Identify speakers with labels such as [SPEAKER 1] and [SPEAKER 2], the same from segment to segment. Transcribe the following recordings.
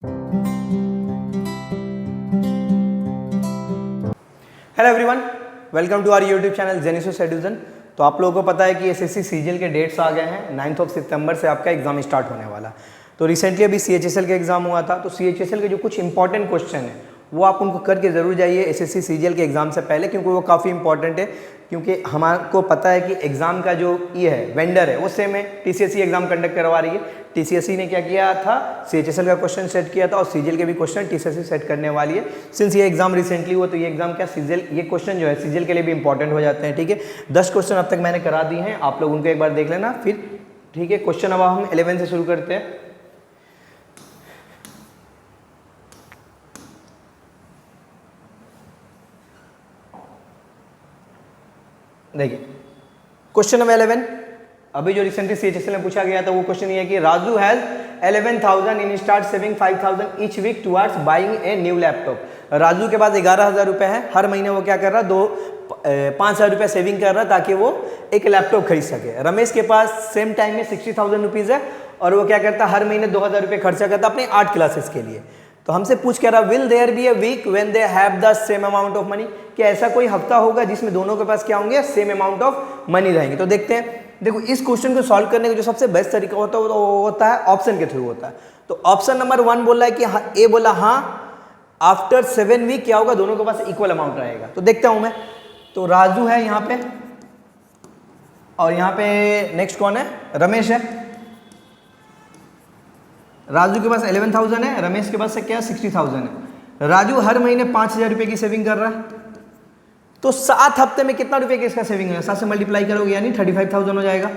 [SPEAKER 1] Hello everyone, welcome to our YouTube channel जेनिसो शेड्यूजन। तो आप लोगों को पता है कि एसएससी सीजीएल के डेट्स आ गए हैं। 9 सितंबर से आपका एग्जाम स्टार्ट होने वाला। तो रिसेंटली अभी सीएचएसएल का एग्जाम हुआ था, तो सीएचएसएल के जो कुछ इंपॉर्टेंट क्वेश्चन हैं वो आप उनको करके ज़रूर जाइए एसएससी सीजीएल के एग्ज़ाम से पहले, क्योंकि वो काफ़ी इंपॉर्टेंट है। क्योंकि हमारे पता है कि एग्ज़ाम का जो ये है वेंडर है वो सेम है, टीसीएसई एग्ज़ाम कंडक्ट करवा रही है। टीसीएसई ने क्या किया था, सीएचएसएल का क्वेश्चन सेट किया था और सीजीएल के भी क्वेश्चन टीसीएसई सेट करने वाली है। सिंस ये एग्जाम रिसेंटली हुआ तो ये एग्जाम क्या सीजीएल, ये क्वेश्चन जो है सीजीएल के लिए भी इंपॉर्टेंट हो जाते हैं। ठीक है, 10 क्वेश्चन अब तक मैंने करा दिए हैं, आप लोग उनको एक बार देख लेना फिर। ठीक है, क्वेश्चन अब हम 11 से शुरू करते हैं। देखिए क्वेश्चन नंबर 11, अभी जो रिसेंटली सीएचएसएल में पूछा गया था वो क्वेश्चन ये है कि Raju has 11,000 in start saving 5,000 each week towards buying a new laptop. Raju के पास 11,000 रुपये है, हर महीने वो क्या कर रहा है 5,000 रुपये सेविंग कर रहा है ताकि वो एक लैपटॉप खरीद सके। रमेश के पास सेम टाइम में 60,000 रुपीज़ है और वो क्या करता है हर महीने 2,000 रुपये खर्चा करता है अपने 8 क्लासेस के लिए। तो हमसे पूछ कह रहा will there be a week when they have the same amount of money, कि ऐसा कोई हफ्ता होगा जिसमें दोनों के पास क्या होंगे, सेम अमाउंट ऑफ मनी रहेंगे। तो देखते हैं। देखो इस क्वेश्चन को सॉल्व करने का जो सबसे बेस्ट तरीका होता है वो होता है ऑप्शन के थ्रू होता है। तो ऑप्शन नंबर 1 बोल रहा है कि ए बोला हाँ आफ्टर 7 वीक क्या होगा, दोनों के पास इक्वल अमाउंट रहेगा। तो देखता हूं मैं, तो राजू है यहाँ पे और यहाँ पे नेक्स्ट कौन है, रमेश है। राजू के पास 11,000 है, रमेश के पास से क्या 60,000 है। राजू हर महीने 5,000 रुपये की सेविंग कर रहा है, तो 7 हफ्ते में कितना रुपये की इसका सेविंग है, 7 से मल्टीप्लाई करोगे यानी 35,000 हो जाएगा।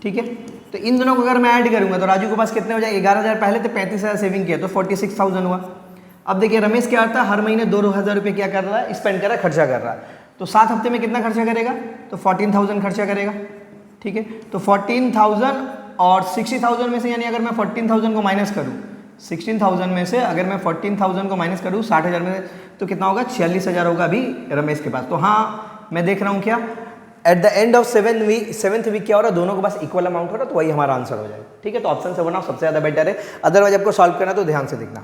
[SPEAKER 1] ठीक है, तो इन दोनों को अगर मैं ऐड करूंगा तो राजू के पास कितने हो जाएगा, 11,000 पहले तो 35,000 सेविंग किया तो 46,000 हुआ। अब देखिए रमेश क्या आता है, हर महीने 2,000 रुपये क्या कर रहा है, स्पेंड कर रहा है, खर्चा कर रहा है। तो 7 हफ्ते में कितना खर्चा करेगा, तो 14,000 खर्चा करेगा। ठीक है, तो 14,000 और 60,000 में से, यानी अगर मैं 14,000 को माइनस करूँ 16,000 में से, अगर मैं 14,000 को माइनस करूँ 60,000 में तो कितना होगा, 46,000 होगा अभी रमेश के पास। तो हाँ मैं देख रहा हूँ क्या at the end of 7th week क्या हो रहा है, दोनों के पास इक्वल अमाउंट हो रहा है, तो वही हमारा आंसर हो जाएगा। ठीक है, तो ऑप्शन से बनाओ सबसे ज़्यादा बेटर है। अदरवाइज आपको सॉल्व करना तो ध्यान से देखना।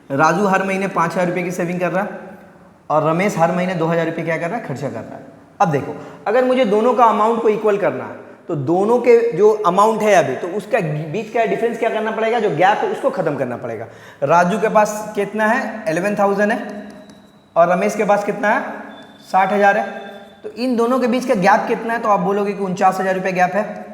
[SPEAKER 1] राजू हर महीने 5,000 रुपये की सेविंग कर रहा है और रमेश हर महीने 2,000 रुपये क्या कर रहा है, खर्चा कर रहा है। अब देखो अगर मुझे दोनों का अमाउंट को इक्वल करना है तो दोनों के जो अमाउंट है अभी, तो उसका बीच का डिफरेंस क्या करना पड़ेगा, जो गैप है उसको खत्म करना पड़ेगा। राजू के पास कितना है, 11,000 है और रमेश के पास कितना है, 60,000 है। तो इन दोनों के बीच का गैप कितना है, तो आप बोलोगे कि 49,000 रुपये गैप है।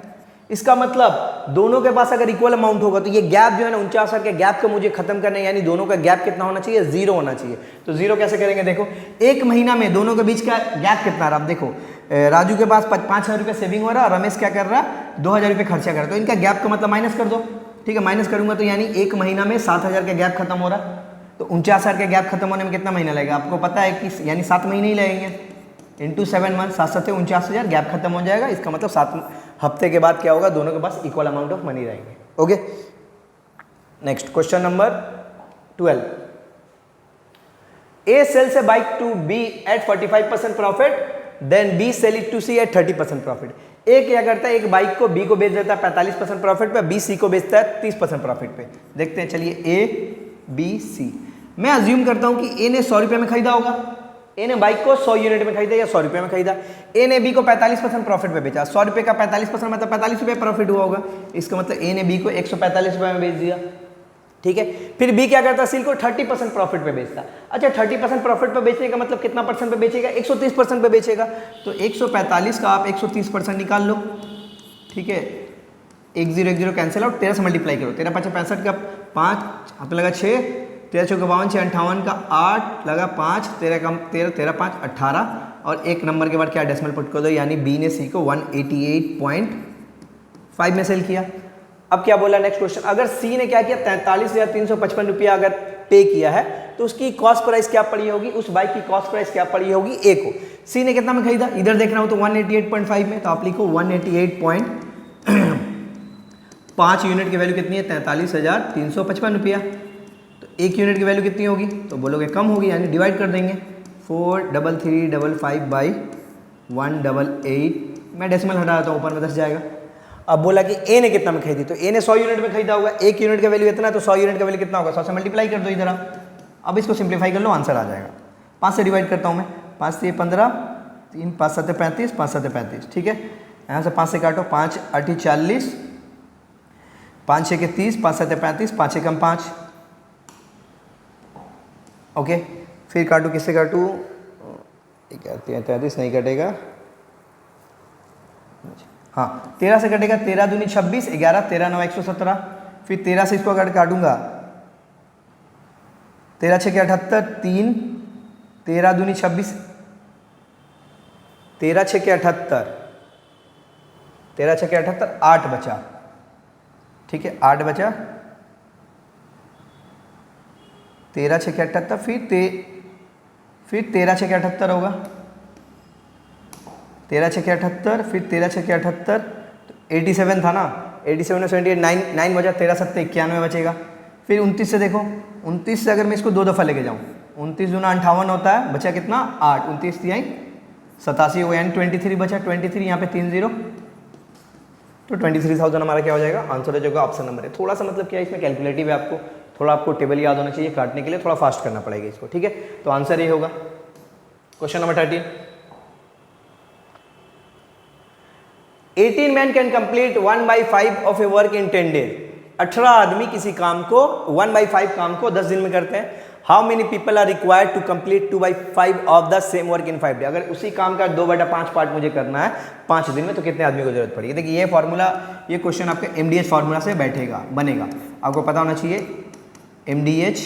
[SPEAKER 1] इसका मतलब दोनों के पास अगर इक्वल अमाउंट होगा तो ये गैप जो है ना 49,000 के गैप को मुझे खत्म करना है, यानी दोनों का गैप कितना होना चाहिए, 0 होना चाहिए। तो 0 कैसे करेंगे, देखो एक महीना में दोनों के बीच का गैप कितना रहा। आप देखो राजू के पास 5,000 रुपये सेविंग हो रहा है और रमेश क्या कर रहा है 2,000 रुपये खर्चा कर रहा है। तो इनका गैप का मतलब माइनस कर दो। ठीक है, माइनस करूंगा तो यानी एक महीना में 7,000 का गैप खत्म हो रहा है। तो 49,000 का गैप खत्म होने में कितना महीना लगेगा, आपको पता है कि यानी 7 महीने ही लगेंगे। इंटू 7 मंथ, 7 से 49,000 गैप खत्म हो जाएगा। इसका मतलब 7 हफ्ते के बाद क्या होगा, दोनों के पास इक्वल अमाउंट ऑफ मनी रहेंगे। Okay, next question number 12। A sells a bike to B at 45% profit, then B sell it to C at 30% profit. A क्या करता है, एक बाइक को बी को बेच देता है 45% प्रॉफिट पे, बी सी को बेचता है 30% प्रॉफिट पे। देखते हैं, चलिए ए बी सी। मैं अज्यूम करता हूं कि ए ने 100 रुपये में खरीदा होगा, ए ने बाइक को 100 यूनिट में खरीदा या 100 रुपये में खरीदा। ए ने बी को 45% प्रॉफिट पे बेचा, 100 रुपये का 45% मतलब 45 रुपये प्रॉफिट हुआ होगा। इसका मतलब ए ने बी को 145 रुपये में बेच दिया। ठीक है, फिर बी क्या करता है, सी को 30% प्रॉफिट पे बेचता। अच्छा 30% प्रॉफिट पे बेचने का मतलब कितना परसेंट पे बेचेगा, 130% पे बेचेगा। तो 145 का आप 130% निकाल लो। ठीक है, 1 0 1 0 कैंसिल आउट, 13 से मल्टीप्लाई करो, 13 5 65 का 5 हाथ में लगा 6, 13 चौके 52, 6 58 का 8 लगा 5, 13 कम 13 13 5 18 और एक नंबर के बाद क्या डेसिमल पुट कर दो, यानी बी ने सी को 188.5 में सेल किया। अब क्या बोला नेक्स्ट क्वेश्चन, अगर सी ने क्या किया 43,355 रुपया अगर पे किया है तो उसकी कॉस्ट प्राइस क्या पड़ी होगी, उस बाइक की कॉस्ट प्राइस क्या पड़ी होगी ए को। सी ने कितना में खरीदा, इधर देख रहा हूं तो 188.5 में, तो आप लिखो 188.5 यूनिट की वैल्यू कितनी है, 43,355 रुपया। तो एक यूनिट की वैल्यू कितनी होगी, तो बोलोगे कम होगी, यानी डिवाइड कर देंगे 43355 बाई 188। मैं डेसिमल हटा देता हूँ, ऊपर में 10 जाएगा। अब बोला कि ए ने कितना में खरीदी, तो ए ने 100 यूनिट में खरीदा होगा, 1 यूनिट का वैल्यू इतना है, तो 100 यूनिट का वैल्यू कितना होगा, 100 से मल्टीप्लाई कर दो इधर। अब इसको सिंप्लीफाई कर लो, आंसर आ जाएगा। 5 से डिवाइड करता हूँ मैं, 5 से 15, 3 5 7 35, 5 7 35, ठीक है। यहाँ से 5 से काटो, 5 8 40, 5 6 30, 5 7 35, 5 6 5, ओके। फिर काटू, किससे काटू, 33 नहीं कटेगा, हाँ 13 से कटेगा, 13 दूनी 26, 11 13 9 117, फिर 13 से इसको अगर काटूंगा, 13 6 78, 3 13 दूनी 26, 13 6 78, 13 6 78, 8 बचा, ठीक है 8 बचा, 13 6 78, फिर 13 6 78 होगा, 13 6 78, फिर 13 6 78, तो 87 था ना, 87 में 78, 9 बचा, 13 7 91 बचेगा। फिर 29 से देखो, 29 से अगर मैं इसको 2 दफ़ा लेके जाऊँ, 29 दूना 58 होता है, बचा कितना 8, 29 3 87 हो, यानी 23 बचा, 23 यहाँ पे 3 0, तो 23,000 हमारा क्या हो जाएगा, आंसर हो जाएगा ऑप्शन नंबर है। थोड़ा सा मतलब क्या है इसमें कैलकुलेटिव है, आपको थोड़ा आपको टेबल याद होना चाहिए, काटने के लिए थोड़ा फास्ट करना पड़ेगा इसको, ठीक है। तो आंसर ये होगा। Question number 13, 18 man can complete 1/5 of A work in 10 days. 18 आदमी किसी काम को 1/5 काम को 10 दिन में करते हैं। How many people are required to complete 2/5 of the same work in 5 day. अगर उसी काम का 2/5 पार्ट मुझे करना है 5 दिन में, तो कितने आदमी को जरूरत पड़ेगी। देखिए ये फॉर्मूला, ये क्वेश्चन आपके MDH फार्मूला से बैठेगा, बनेगा, आपको पता होना चाहिए। MDH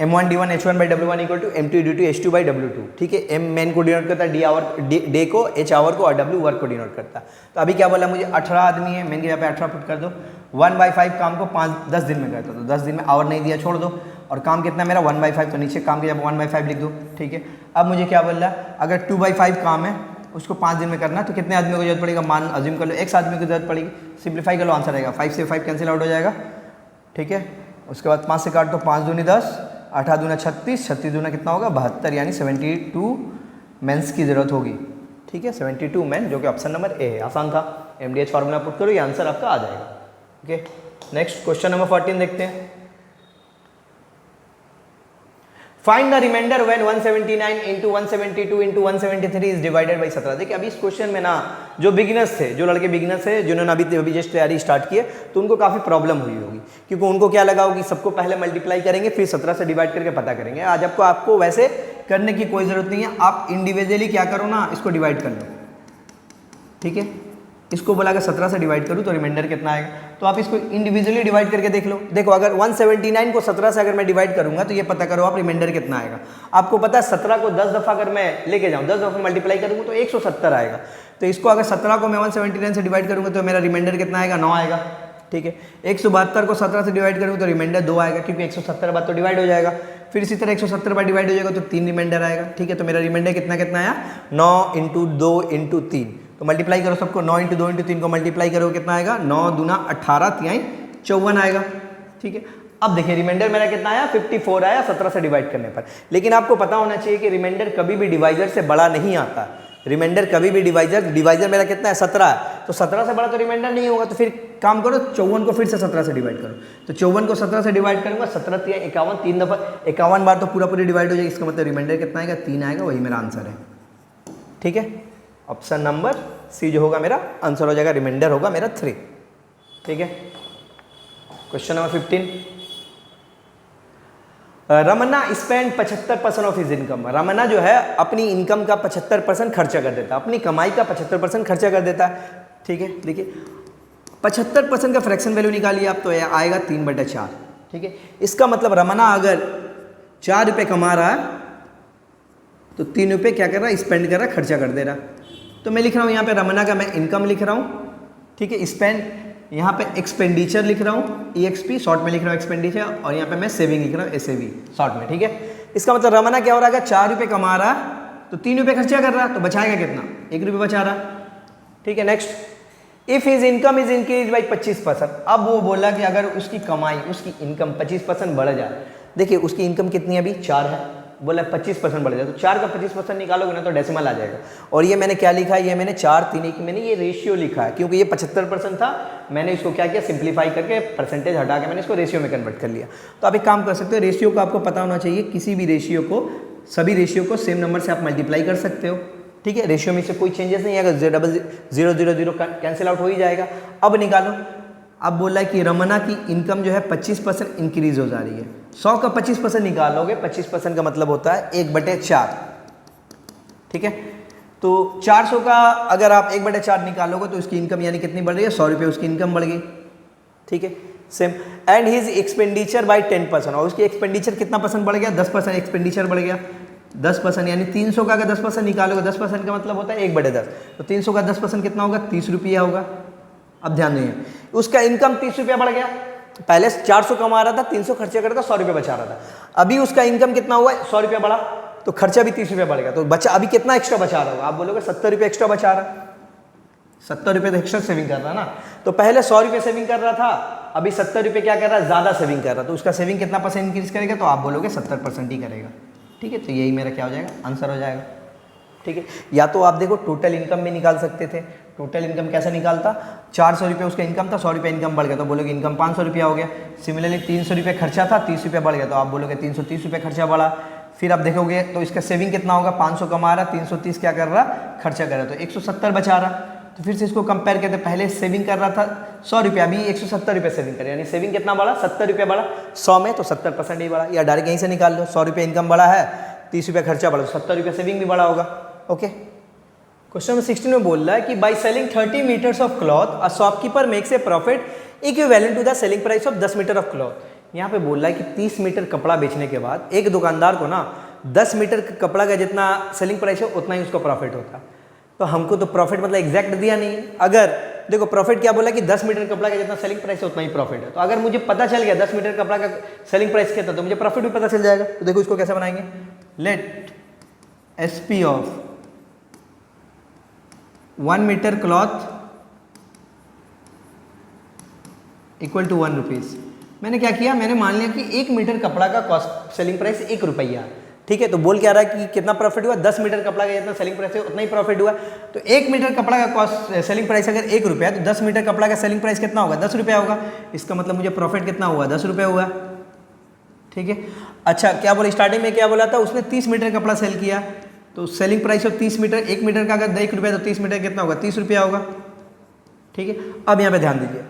[SPEAKER 1] M1 D1 H1 by W1 equal to M2 D2 H2 by W2, ठीक है। M मैन को डिनोट करता है, D आवर, डे को, H आवर को, और W वर्क को डिनोट करता है। तो अभी क्या बोला मुझे, 18 आदमी है, मैन के यहाँ पे 18 पुट कर दो, 1/5 काम को 10 दिन में करता, तो 10 दिन में आवर नहीं दिया, छोड़ दो। और काम कितना मेरा 1/5, तो नीचे काम के जब 1/5 लिख दो, ठीक है। अब मुझे क्या बोल रहा है, अगर 2/5 काम है उसको 5 दिन में करना है, तो कितने आदमी को जरूरत पड़ेगा, मान अज्यूम कर लो X आदमी को जरूरत पड़ेगी। सिंप्लीफाई कर लो, आंसर आएगा 5 से 5 कैंसिल आउट हो जाएगा, ठीक है। उसके बाद 5 से काट दो, 5 दूनी 10, 8 दूना 36, 36 दूना कितना होगा 72, यानी 72 मेंस की जरूरत होगी, ठीक है। 72 मैन, जो कि ऑप्शन नंबर ए है। आसान था, MDH फार्मूला पुट करो, ये आंसर आपका आ जाएगा, ओके। नेक्स्ट क्वेश्चन नंबर 14 देखते हैं। Find the remainder when 179 into 172 into 173 is divided by 17। देखिए अभी इस क्वेश्चन में ना जो बिगिनर्स थे, जो लड़के बिगिनर्स थे, जिन्होंने अभी जस्ट तैयारी स्टार्ट की है, तो उनको काफ़ी प्रॉब्लम हुई होगी, क्योंकि उनको क्या लगा होगी, सबको पहले मल्टीप्लाई करेंगे फिर 17 से डिवाइड करके पता करेंगे। आज आपको वैसे करने की कोई ज़रूरत नहीं है, आप इंडिविजुअली क्या करो ना, इसको डिवाइड कर लो, ठीक है। इसको बोला अगर 17 से डिवाइड करूँ तो रिमाइंडर कितना आएगा, तो आप इसको इंडिविजुअली डिवाइड करके देख लो। देखो अगर 179 को 17 से अगर मैं डिवाइड करूंगा तो ये पता करो आप रिमाइंडर कितना आएगा। आपको पता है 17 को 10 दफ़ा अगर मैं लेके जाऊँ, 10 दफ़ा मल्टीप्लाई करूँगा तो 170 आएगा। तो इसको अगर 17 को मैं 179 से डिवाइड करूँगा तो मेरा रिमाइंडर कितना आएगा, 9 आएगा, ठीक है। 172 को 17 से डिवाइड करूँगा तो रिमाइंडर 2 आएगा, क्योंकि 170 बार तो डिवाइड हो जाएगा। फिर इसी तरह 170 बार डिवाइड हो जाएगा तो 3 रिमाइंडर आएगा, ठीक है। तो मेरा रिमाइंडर कितना आया, 9 इंटू 2 इंटू 3, तो मल्टीप्लाई करो सबको, 9 इंटू 2 इंटू 3 को मल्टीप्लाई करो, कितना आएगा, 9 दूना 18, 3 54 आएगा, ठीक है। अब देखिए रिमाइंडर मेरा कितना आया, 54 आया 17 से डिवाइड करने पर। लेकिन आपको पता होना चाहिए कि रिमाइंडर कभी भी डिवाइजर से बड़ा नहीं आता। रिमाइंडर कभी भी डिवाइजर मेरा कितना है, 17 है, तो 17 से बड़ा तो रिमाइंडर नहीं होगा। तो फिर काम करो, 54 को फिर से 17 से डिवाइड करो, तो 54 को 17 से डिवाइड करूंगा, 17 3 51, 3 दफ़ा 51 बार तो पूरी डिवाइड हो जाएगी। इसका मतलब रिमाइंडर कितना आएगा, 3 आएगा, वही मेरा आंसर है, ठीक है। ऑप्शन नंबर सी जो होगा मेरा आंसर हो जाएगा, रिमाइंडर होगा मेरा 3, ठीक है। Question number 15, Ramanna spend 75% of his income. Ramanna जो है अपनी इनकम का 75% खर्चा कर देता है, अपनी कमाई का 75% खर्चा कर देता है, ठीक है। देखिए 75% का फ्रैक्शन वैल्यू निकालिए आप, तो आएगा 3/4, ठीक है। इसका मतलब रमन्ना अगर 4 रुपये कमा रहा है तो 3 रुपये क्या कर रहा है, स्पेंड कर रहा है, खर्चा कर दे रहा है। तो मैं लिख रहा हूँ यहाँ पे रमन्ना का मैं इनकम लिख रहा हूँ, ठीक है। स्पेंड यहाँ पे एक्सपेंडिचर लिख रहा हूँ, EXP शॉर्ट में लिख रहा हूँ एक्सपेंडिचर, और यहाँ पे मैं सेविंग लिख रहा हूँ SAV शॉर्ट में, ठीक है। इसका मतलब रमन्ना क्या हो रहा है, 4 रुपये कमा रहा है तो 3 रुपये खर्चा कर रहा है, तो बचाएगा कितना, 1 रुपये बचा रहा, ठीक है। Next, if his income is increase by 25%। अब वो बोला कि अगर उसकी कमाई, उसकी इनकम 25% बढ़ जाए। देखिए उसकी इनकम कितनी है अभी, 4 है, बोला 25% बढ़ जाए, तो 4 का 25% निकालोगे ना तो डेसिमल आ जाएगा। और ये मैंने क्या लिखा है, ये मैंने 4 3 की मैंने ये रेशियो लिखा है, क्योंकि ये 75% था, मैंने इसको क्या किया, सिंप्लीफाई करके परसेंटेज हटा के मैंने इसको रेशियो में कन्वर्ट कर लिया। तो आप एक काम कर सकते हो, रेशियो को आपको पता होना चाहिए, किसी भी रेशियो को, सभी रेशियो को सेम नंबर से आप मल्टीप्लाई कर सकते हो, ठीक है। रेशियो में से कोई चेंजेस नहीं है, अगर 0 0 0 कैंसिल आउट हो ही जाएगा। अब निकालो, अब बोला है कि रमना की इनकम जो है 25% इंक्रीज हो जा रही है। 100 का 25% निकालोगे, 25% का मतलब होता है 1/4, ठीक है। तो 400 का अगर आप 1/4 निकालोगे तो उसकी इनकम यानी कितनी बढ़ रही है, 100 रुपये उसकी इनकम बढ़ गई, ठीक है। Same and his expenditure by 10%, और उसकी एक्सपेंडिचर कितना परसेंट बढ़ गया, 10% एक्सपेंडिचर बढ़ गया, 10%, यानी 300 का अगर 10% निकालोगे, 10% का मतलब होता है 1/10, तो 300 का 10% कितना होगा, 30 रुपया होगा। अब ध्यान देंगे, उसका इनकम 30 रुपया बढ़ गया, पहले 400 कमा रहा था, 300 खर्चा करता, 100 रुपये बचा रहा था। अभी उसका इनकम कितना हुआ, 100 रुपया बढ़ा, तो खर्चा भी 30 रुपया बढ़ गया, तो बचा अभी कितना एक्स्ट्रा बचा रहा होगा, आप बोलोगे 70 रुपये एक्स्ट्रा बचा रहा, 70 रुपये तो एक्स्ट्रा सेविंग कर रहा है ना। तो पहले 100 रुपये सेविंग कर रहा था, अभी 70 रुपये क्या कर रहा है, ज़्यादा सेविंग कर रहा है, तो उसका सेविंग कितना परसेंट इंक्रीज करेगा, तो आप बोलोगे 70% ही करेगा, ठीक है। तो यही मेरा क्या हो जाएगा, आंसर हो जाएगा, ठीक है। या तो आप देखो टोटल इनकम भी निकाल सकते थे, टोटल इनकम कैसे निकालता, 400 रुपये उसका इनकम था, 100 रुपये इनकम बढ़ गया, तो बोलोगे इनकम 500 रुपया हो गया। सिमिलरली 300 रुपये खर्चा था, 30 रुपया बढ़ गया, तो आप बोलोगे 330 रुपये खर्चा बढ़ा। फिर आप देखोगे तो इसका सेविंग कितना होगा, 500 कमा रहा, 330 क्या कर रहा, खर्चा कर रहा, तो 170 बचा रहा। तो फिर से इसको कंपेयर करते, पहले सेविंग कर रहा था 100 रुपया, अभी 170 रुपये सेविंग करे, यानी सेविंग कितना बढ़ा, 70 रुपये बढ़ा 100 में, तो 70% ही बढ़ा। या डायरेक्ट यहीं से निकाल लो, 100 रुपये इनकम बढ़ा है, 30 रुपये खर्चा बढ़ा, 70 रुपये सेविंग भी बढ़ा होगा, ओके। क्वेश्चन नंबर 16 में बोल रहा है कि by selling 30 metres of cloth a shopkeeper makes a profit equivalent to the selling price of 10 metre of cloth. यहाँ पे बोल रहा है कि 30 मीटर कपड़ा बेचने के बाद एक दुकानदार को ना 10 मीटर कपड़ा का जितना सेलिंग प्राइस है उतना ही उसको प्रॉफिट होता। तो हमको तो प्रॉफिट मतलब एग्जैक्ट दिया नहीं है। अगर देखो प्रॉफिट क्या बोला कि 10 मीटर कपड़ा का जितना सेलिंग प्राइस है उतना ही प्रॉफिट है, तो अगर मुझे पता चल गया 10 मीटर कपड़ा का सेलिंग प्राइस कितना, तो मुझे प्रॉफिट भी पता चल जाएगा। तो देखो इसको कैसे बनाएंगे, let SP of 1 metre cloth equal to 1 rupees. मैंने क्या किया, मैंने मान लिया कि 1 मीटर कपड़ा का कॉस्ट सेलिंग प्राइस 1 रुपया, ठीक है। तो बोल क्या रहा है कि कितना प्रॉफिट हुआ, 10 मीटर कपड़ा का जितना सेलिंग प्राइस है उतना ही प्रॉफिट हुआ। तो 1 मीटर कपड़ा का कॉस्ट सेलिंग प्राइस अगर 1 रुपया, तो 10 मीटर कपड़ा का सेलिंग प्राइस कितना होगा, 10 रुपया होगा। इसका मतलब मुझे प्रॉफिट कितना हुआ, 10 रुपये हुआ, ठीक है। अच्छा क्या बोला, स्टार्टिंग में क्या बोला था, उसने 30 मीटर कपड़ा सेल किया, तो selling price of 30 metre, 1 metre का अगर 1 रुपया, तो 30 मीटर कितना होगा, 30 रुपया होगा, ठीक है। अब यहाँ पे ध्यान दीजिए,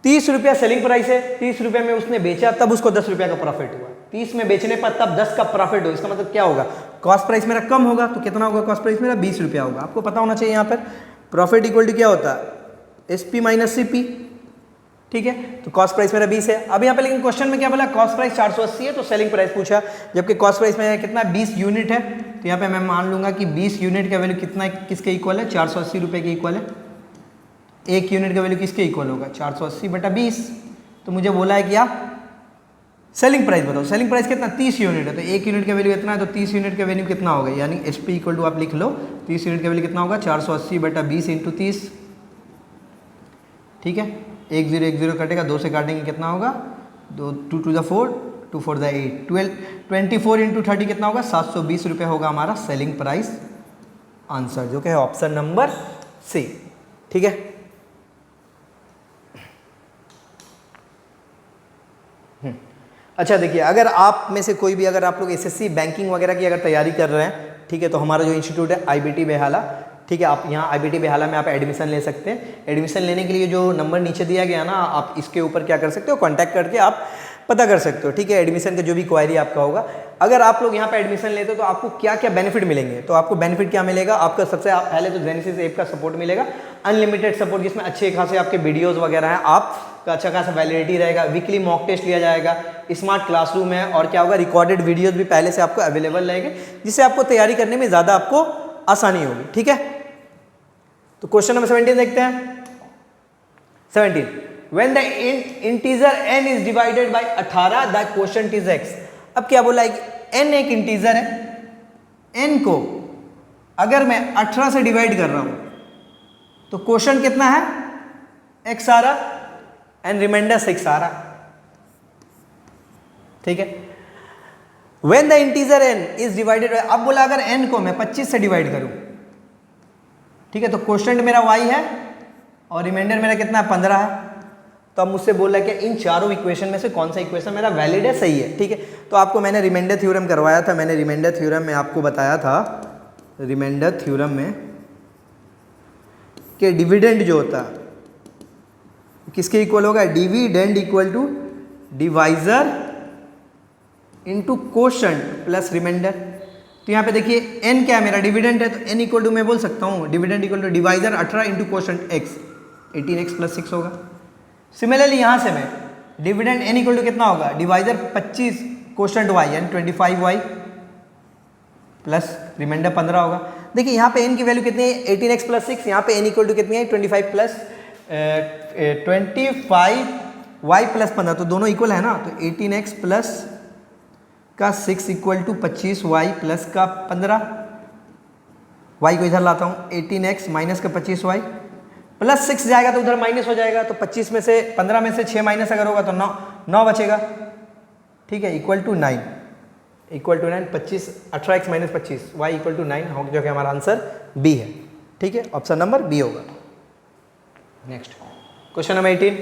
[SPEAKER 1] 30 रुपया सेलिंग प्राइस है, 30 रुपये में उसने बेचा, तब उसको 10 रुपया का प्रॉफिट हुआ। 30 में बेचने पर तब 10 का प्रॉफिट हो, इसका मतलब क्या होगा, कॉस्ट प्राइस मेरा कम होगा, तो कितना होगा, कॉस्ट प्राइस मेरा 20 रुपया होगा। आपको पता होना चाहिए यहाँ पर प्रॉफिट इक्वल टू क्या होता है, एसपी माइनस सीपी, ठीक है। तो कॉस्ट प्राइस मेरा 20 है। अब यहाँ पे लेकिन क्वेश्चन में क्या बोला, कॉस्ट प्राइस 480 है, तो सेलिंग प्राइस पूछा, जबकि कॉस्ट प्राइस में कितना 20 यूनिट है, तो यहाँ पे मैं मान लूंगा कि 20 यूनिट का वैल्यू कितना, किसके इक्वल है, 480 रुपये के इक्वल है। 1 यूनिट का वैल्यू किसके इक्वल होगा, 480/20। तो मुझे बोला है कि आप सेलिंग प्राइस बताओ, सेलिंग प्राइस कितना, 30 यूनिट है, तो 1 यूनिट का वैल्यू इतना है, तो 30 यूनिट का वैल्यू कितना होगा, यानी एसपी इक्वल टू आप लिख लो, 30 यूनिट का वैल्यू कितना होगा, 480/20 × 30, ठीक है। 1 0 1 0 कटेगा, 2 से काटेंगे कितना होगा, 2 2 to the 4 2 4 the 8 24 × 30 कितना होगा, 720 रुपये होगा हमारा सेलिंग प्राइस आंसर, जो कि है ऑप्शन नंबर सी, ठीक है। अच्छा देखिए, अगर आप में से कोई भी, अगर आप लोग एसएससी बैंकिंग वगैरह की अगर तैयारी कर रहे हैं, ठीक है, तो हमारा जो इंस्टीट्यूट है आईबीटी बेहाला, ठीक है, आप यहाँ आईबीटी बेहाला में आप एडमिशन ले सकते हैं। एडमिशन लेने के लिए जो नंबर नीचे दिया गया ना, आप इसके ऊपर क्या कर सकते हो, कांटेक्ट करके आप पता कर सकते हो, ठीक है। एडमिशन का जो भी क्वायरी आपका होगा, अगर आप लोग यहाँ पे एडमिशन लेते हो तो आपको क्या क्या बेनिफिट मिलेंगे, तो आपको बेनिफिट क्या मिलेगा, आपका सबसे पहले तो जेनेसिस ऐप का सपोर्ट मिलेगा, अनलिमिटेड सपोर्ट, जिसमें अच्छे खासे आपके वीडियोज़ वगैरह हैं, आपका अच्छा खासा वैलिडिटी रहेगा, वीकली मॉक टेस्ट लिया जाएगा, स्मार्ट क्लासरूम है, और क्या होगा, रिकॉर्डेड वीडियोज़ भी पहले से आपको अवेलेबल रहेंगे, जिससे आपको तैयारी करने में ज़्यादा आपको आसानी होगी, ठीक है। तो क्वेश्चन नंबर 17 देखते हैं। 17, when the integer n is divided by 18 the quotient is x। अब क्या बोला है कि n एक इंटीजर है, n को अगर मैं 18 से डिवाइड कर रहा हूं तो क्वोशंट कितना है, x आ रहा एंड रिमाइंडर 6 आ रहा, ठीक है। When the integer n is divided, अब बोला अगर n को मैं 25 से डिवाइड करूं, ठीक है, तो क्वोशंट मेरा y है और रिमाइंडर मेरा कितना है 15 है। तो अब मुझसे बोल रहा है कि इन चारों इक्वेशन में से कौन सा इक्वेशन मेरा वैलिड है, सही है, ठीक है। तो आपको मैंने रिमाइंडर थ्योरम करवाया था, मैंने रिमाइंडर थ्योरम में आपको बताया था, रिमाइंडर थ्योरम में कि डिविडेंड जो होता है किसके इक्वल होगा, dividend equal to divisor into quotient plus remainder. तो यहाँ पे देखिए n क्या है मेरा, डिविडेंड है, तो n इक्वल टू मैं बोल सकता हूँ dividend equal to divisor 18 into quotient x, 18x plus 6 होगा। सिमिलरली यहाँ से मैं डिविडेंड n इक्वल टू कितना होगा, डिवाइजर 25 क्वोशंट y यानी 25y प्लस रिमाइंडर 15 होगा। देखिए यहाँ पे n की वैल्यू कितनी है, 18x प्लस 6, यहाँ पे n इक्वल टू कितनी है 25 प्लस 25y प्लस 15, तो दोनों इक्वल है ना। तो 18x प्लस का 6 इक्वल टू 25y प्लस का 15, y को इधर लाता हूँ, 18x माइनस का 25y प्लस 6 जाएगा तो उधर माइनस हो जाएगा, तो 25 में से 15 में से 6 माइनस अगर होगा तो 9 बचेगा, ठीक है, equal to 9, equal to 9, 25 18x minus 25 y equal to 9 हो, जो कि हमारा आंसर बी है, ठीक है, ऑप्शन नंबर बी होगा। Next question number 18,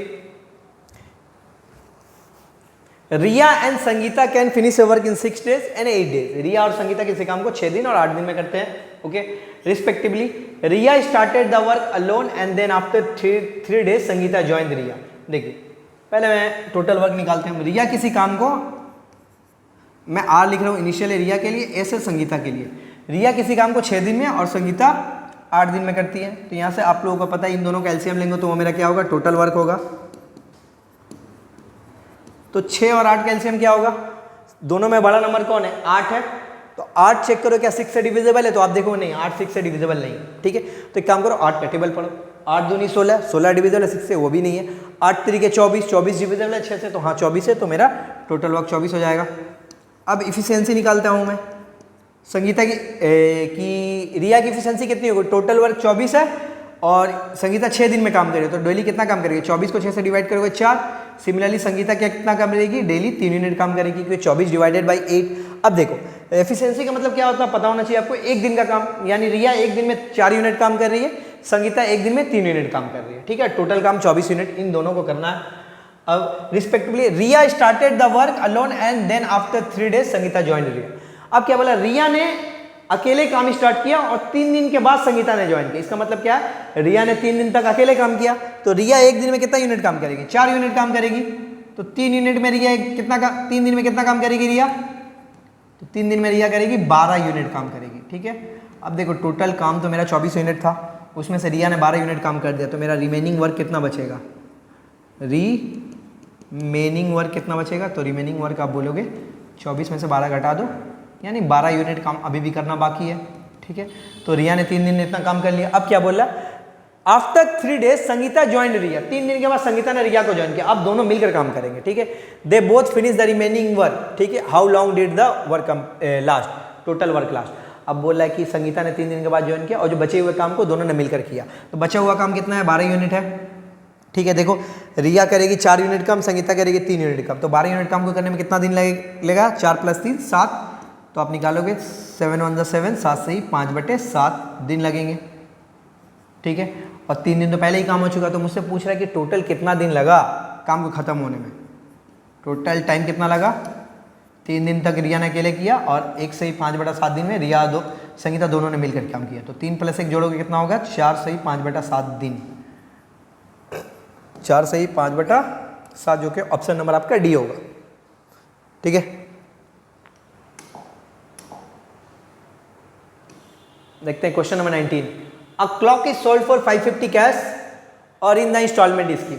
[SPEAKER 1] Riya and Sangeeta can finish work in 6 days and 8 days। Riya और संगीता किसी काम को 6 दिन और 8 दिन में करते हैं, okay, respectively. Riya started the work alone and then after 3 days Sangeeta join Riya. देखिए पहले मैं टोटल वर्क निकालते हैं। रिया किसी काम को, मैं आर लिख रहा हूँ इनिशियली रिया के लिए, एस है संगीता के लिए। रिया किसी काम को 6 दिन में और संगीता 8 दिन में करती है। तो यहाँ से आप लोगों को पता है इन दोनों का एलसीएम लेंगे तो वो मेरा क्या होगा, टोटल वर्क होगा। तो 6 और 8 का एलसीएम क्या होगा, दोनों में बड़ा नंबर कौन है, 8 है, तो 8 चेक करो क्या 6 से डिविजिबल है, तो आप देखो नहीं 8 6 से डिविजिबल नहीं, ठीक है। तो एक काम करो 8 का टेबल पढ़ो, 8 दूनी 16, 16 डिविजिबल है 6 से, वो भी नहीं है। 8 तरीके 24, 24 डिविजिबल है 6 से, तो हाँ 24 है, तो मेरा टोटल वर्क 24 हो जाएगा। अब इफिशियंसी निकालता हूँ मैं संगीता की रिया की इफिशियंसी कितनी होगी, टोटल वर्क 24 है और संगीता 6 दिन में काम करेगी, तो डेली कितना काम करेगी, 24 को 6 से डिवाइड करोगे 4। सिमिलरली संगीता क्या कितना काम करेगी, डेली 3 यूनिट काम करेगी, क्योंकि 24 डिवाइडेड बाई 8। अब देखो एफिशिएंसी का मतलब क्या होता है, पता होना चाहिए आपको। एक दिन का काम, यानी रिया एक दिन में 4 यूनिट काम कर रही है, संगीता एक दिन में 3 यूनिट काम कर रही है, ठीक है। टोटल काम 24 यूनिट इन दोनों को करना है। अब respectively Riya started the work alone and then after 3 days Sangeeta join Riya. अब क्या बोला, रिया ने अकेले काम स्टार्ट किया और 3 दिन के बाद संगीता ने ज्वाइन किया। इसका मतलब क्या है, रिया ने 3 दिन तक अकेले काम किया, तो रिया एक दिन में कितना यूनिट काम करेगी, 4 यूनिट काम करेगी। तो 3 यूनिट में रिया कितना 3 दिन में कितना काम करेगी रिया, तो 3 दिन में रिया करेगी 12 यूनिट काम करेगी, ठीक है। अब देखो टोटल काम तो मेरा 24 यूनिट था, उसमें से रिया ने 12 यूनिट काम कर दिया, तो मेरा रिमेनिंग वर्क कितना बचेगा, रिमेनिंग वर्क कितना बचेगा, तो रिमेनिंग वर्क आप बोलोगे 24 में से 12 घटा दो, यानी 12 यूनिट काम अभी भी करना बाकी है, ठीक है। तो रिया ने 3 दिन में इतना काम कर लिया। अब क्या बोल रहा, आफ्टर 3 days संगीता ज्वाइन रिया, 3 दिन के बाद संगीता ने रिया को ज्वाइन किया। अब दोनों मिलकर काम करेंगे, ठीक है। They both finish the remaining work, ठीक है। How long did the work last, total work last. अब बोल रहा है कि संगीता ने 3 दिन के बाद ज्वाइन किया और जो बचे हुए काम को दोनों ने मिलकर किया, तो बचा हुआ काम कितना है, 12 यूनिट है, ठीक है। देखो रिया करेगी 4 यूनिट काम, संगीता करेगी 3 यूनिट काम, तो 12 यूनिट काम को करने में कितना दिन लगेगा, 4 + 3 7, तो आप निकालोगे 7 × 1 = 7, 7 से ही 5/7 दिन लगेंगे, ठीक है। और 3 दिन तो पहले ही काम हो चुका, तो मुझसे पूछ रहा है कि टोटल कितना दिन लगा काम को ख़त्म होने में, टोटल टाइम कितना लगा। 3 दिन तक रिया ने अकेले किया और 1 से ही 5/7 दिन में रिया संगीता दोनों ने मिलकर काम किया, तो 3 + 1 जोड़ोगे कितना होगा, 4 से ही 5/7 दिन, 4 से ही 5/7, जो कि ऑप्शन नंबर आपका डी होगा, ठीक है। देखते हैं question number 19। A clock is sold for 550 cash और इन द इंस्टॉलमेंट स्कीम।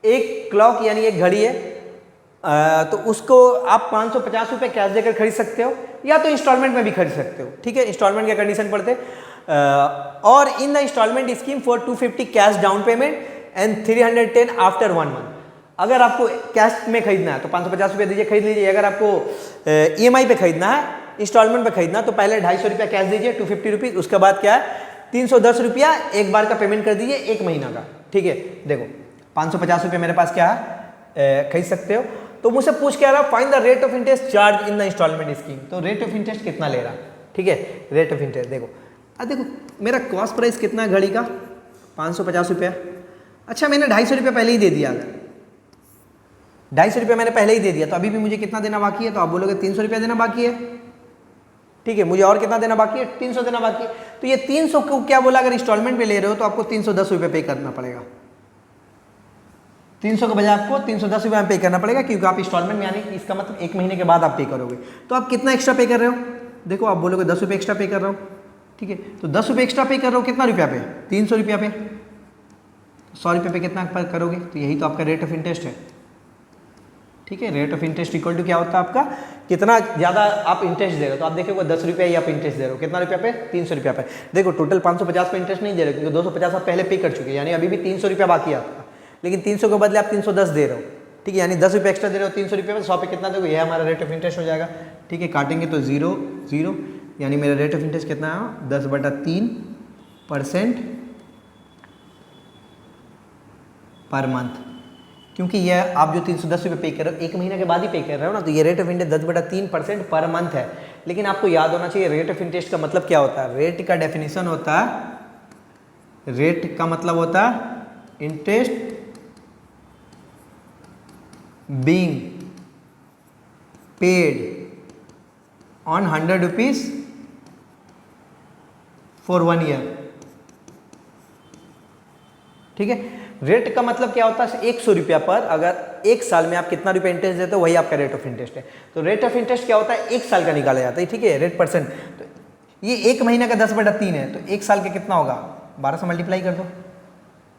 [SPEAKER 1] एक क्लॉक यानी एक घड़ी है, तो उसको आप 550 रुपये कैश देकर खरीद सकते हो या तो इंस्टॉलमेंट में भी खरीद सकते हो, ठीक है। इंस्टॉलमेंट का कंडीशन पढ़ते, और in the instalment scheme for 250 cash down payment and 310 after 1 month. अगर आपको कैश में खरीदना है तो 550 रुपये दीजिए, खरीद लीजिए। अगर आपको EMI पे खरीदना है, इंस्टॉलमेंट पे खरीदना, तो पहले 250 रुपया कैश दीजिए, 250 रुपीज़, उसके बाद क्या है 310 रुपया एक बार का पेमेंट कर दीजिए 1 महीना का, ठीक है। देखो 550 रुपये मेरे पास क्या है, खरीद सकते हो। तो मुझसे पूछ के आ रहा find the rate of interest charge in the instalment scheme. तो रेट ऑफ इंटरेस्ट कितना ले रहा, ठीक है, रेट ऑफ इंटरेस्ट देखो। अब देखो मेरा कॉस्ट प्राइस कितना है घड़ी का 550 रुपया। अच्छा मैंने 250 रुपया पहले ही दे दिया, अगर 250 रुपया मैंने पहले ही दे दिया तो अभी भी मुझे कितना देना बाकी है, तो आप बोलोगे 300 रुपया देना बाकी है, ठीक है, मुझे और कितना देना बाकी है, 300 देना बाकी है। तो ये 300 को क्या बोला, अगर इंस्टॉलमेंट पे ले रहे हो तो आपको 310 रुपये पे करना पड़ेगा। 300 के बजाय आपको 310 रुपये पे करना पड़ेगा, क्योंकि आप इंस्टॉलमेंट में यानी इसका मतलब 1 महीने के बाद आप पे करोगे। तो आप कितना एक्स्ट्रा पे कर रहे हो, देखो आप बोलोगे 10 रुपये एक्स्ट्रा पे कर रहा हूँ, ठीक है, तो 10 रुपये एक्स्ट्रा पे कर रहे हो, कितना रुपया पे, 300 रुपया पे, 100 रुपये पे कितना पर करोगे, तो यही तो आपका रेट ऑफ इंटरेस्ट है, ठीक है। Rate of interest equal to क्या होता है आपका, कितना ज़्यादा आप इंटरेस्ट दे रहे हो। तो आप देखोगे 10 रुपया ही आप इंटरेस्ट दे रहे हो, कितना रुपया पे, 300 रुपया पे। देखो टोटल 550 पे इंटरेस्ट नहीं दे रहे, क्योंकि 250 आप पहले पे कर चुके हैं, यानी अभी भी 300 रुपया बाकी है आपका, लेकिन 300 के बदले आप 310 दे रहे हो, ठीक है, यानी 10 रुपये एक्स्ट्रा दे रहे हो 300 रुपये में, 100 पे कितना दोगे, यह हमारा रेट ऑफ इंटरेस्ट हो जाएगा, ठीक है। काटेंगे तो 0 0, यानी मेरा रेट ऑफ इंटरेस्ट कितना है 10/3% पर मंथ, क्योंकि यह आप जो 310 रुपये पे कर रहे हो 1 महीने के बाद ही पे कर रहे हो ना, तो ये rate of interest 10/3% per month है। लेकिन आपको याद होना चाहिए रेट ऑफ इंटरेस्ट का मतलब क्या होता है, रेट का डेफिनेशन होता है, रेट का मतलब होता है interest being paid on 100 rupees for 1 year, ठीक है। रेट का मतलब क्या होता है 100 रुपया पर अगर 1 साल में आप कितना रुपया इंटरेस्ट देते हो वही आपका रेट ऑफ इंटरेस्ट है। तो रेट ऑफ इंटरेस्ट क्या होता है 1 साल का निकाला जाता है, ठीक है, रेट परसेंट। तो ये 1 महीने का 10/3 है, तो 1 साल के कितना होगा 12 से मल्टीप्लाई कर दो,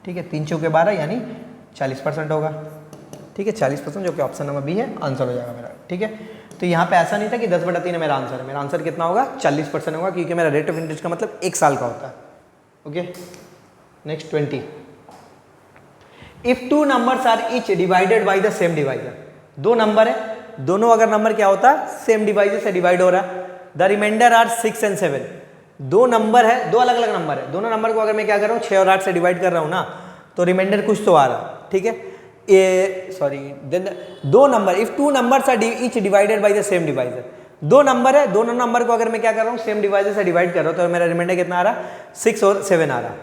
[SPEAKER 1] ठीक है, 3 चौके 12 यानी 40% होगा, ठीक है, 40%, जो कि ऑप्शन नंबर बी है, आंसर हो जाएगा मेरा, ठीक है। तो यहाँ पे ऐसा नहीं था कि 10/3 है मेरा आंसर है, मेरा आंसर कितना होगा 40% होगा, क्योंकि मेरा रेट ऑफ इंटरेस्ट का मतलब 1 साल का होता है, okay. Next 20, if 2 numbers are each divided by the same divisor, 2 number है, दोनों अगर नंबर क्या होता है सेम डिवाइजर से डिवाइड हो रहा है, the remainder are 6 and 7, 2 number है, 2 अलग अलग नंबर है, दोनों नंबर को अगर मैं क्या कर रहा हूँ 6 और 8 से डिवाइड कर रहा हूँ ना, तो रिमाइंडर कुछ तो आ रहा, ठीक है। Then 2 number, if 2 numbers are each divided by the same divisor, 2 number है, दोनों नंबर को अगर मैं क्या कर रहा हूँ सेम डिवाइजर से डिवाइड कर रहा हूँ, तो मेरा रिमाइंडर कितना आ रहा 6 और 7 आ रहा।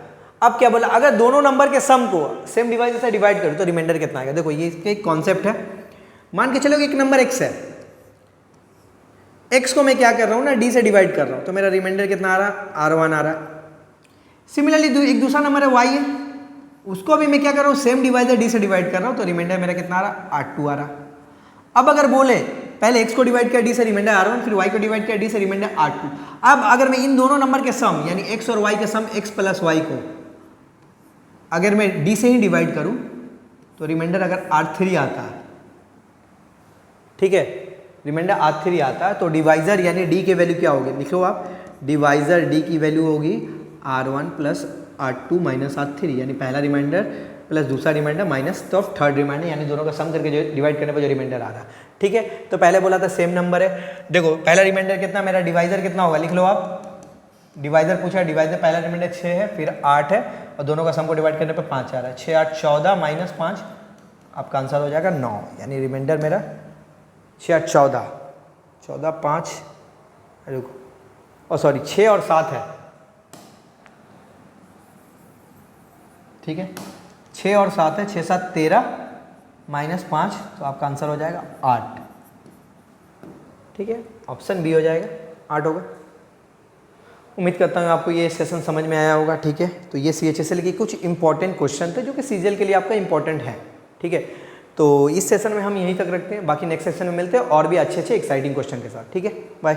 [SPEAKER 1] अब क्या बोला, अगर दोनों नंबर के सम को सेम डिवाइजर से डिवाइड करो तो रिमाइंडर कितना आएगा। देखो ये इसका एक कॉन्सेप्ट है, मान के चलो एक नंबर x है, x को मैं क्या कर रहा हूँ ना d से डिवाइड कर रहा हूँ, तो मेरा रिमाइंडर कितना आ रहा R1 आ रहा। सिमिलरली एक दूसरा नंबर है y है, उसको भी मैं क्या कर रहा हूँ सेम डिवाइजर d से डिवाइड कर रहा हूँ, तो रिमाइंडर मेरा कितना आ रहा R2 आ रहा। अब अगर बोले पहले x को डिवाइड किया d से रिमाइंडर R1, फिर y को डिवाइड किया d से रिमाइंडर R2। अब अगर मैं इन दोनों नंबर के सम यानी x और y के सम x प्लस y को अगर मैं d से ही डिवाइड करूं तो रिमाइंडर अगर R3 आता है, ठीक है, रिमाइंडर R3 आता है, तो डिवाइजर यानी d की वैल्यू क्या होगी, लिखो आप, डिवाइजर d की वैल्यू होगी R1 plus R2 minus R3, यानी पहला रिमाइंडर प्लस दूसरा रिमाइंडर माइनस तो थर्ड रिमाइंडर, यानी दोनों का सम करके जो डिवाइड करने पर जो रिमाइंडर आ रहा, ठीक है। तो पहले बोला था सेम नंबर है, देखो पहला रिमाइंडर कितना, मेरा डिवाइजर कितना होगा, लिख लो आप, डिवाइजर पूछा, डिवाइजर पहला रिमाइंडर 6 है, फिर 8 है, और दोनों का सम को डिवाइड करने पर 5 आ रहा है, 6 8 14 माइनस 5, आपका आंसर हो जाएगा 9, यानी रिमाइंडर मेरा 6 8 14 14 5, रुको, और सॉरी 6 और 7 है, ठीक है, 6 और 7 है, 6 7 13 माइनस 5, तो आपका आंसर हो जाएगा 8, ठीक है, ऑप्शन बी हो जाएगा, 8 होगा। उम्मीद करता हूँ आपको ये सेशन समझ में आया होगा, ठीक है। तो ये CHSL की कुछ इंपॉर्टेंट क्वेश्चन थे जो कि CGL के लिए आपका इंपॉर्टेंट है, ठीक है। तो इस सेशन में हम यहीं तक रखते हैं, बाकी नेक्स्ट सेशन में मिलते हैं और भी अच्छे एक्साइटिंग क्वेश्चन के साथ, ठीक है, बाय।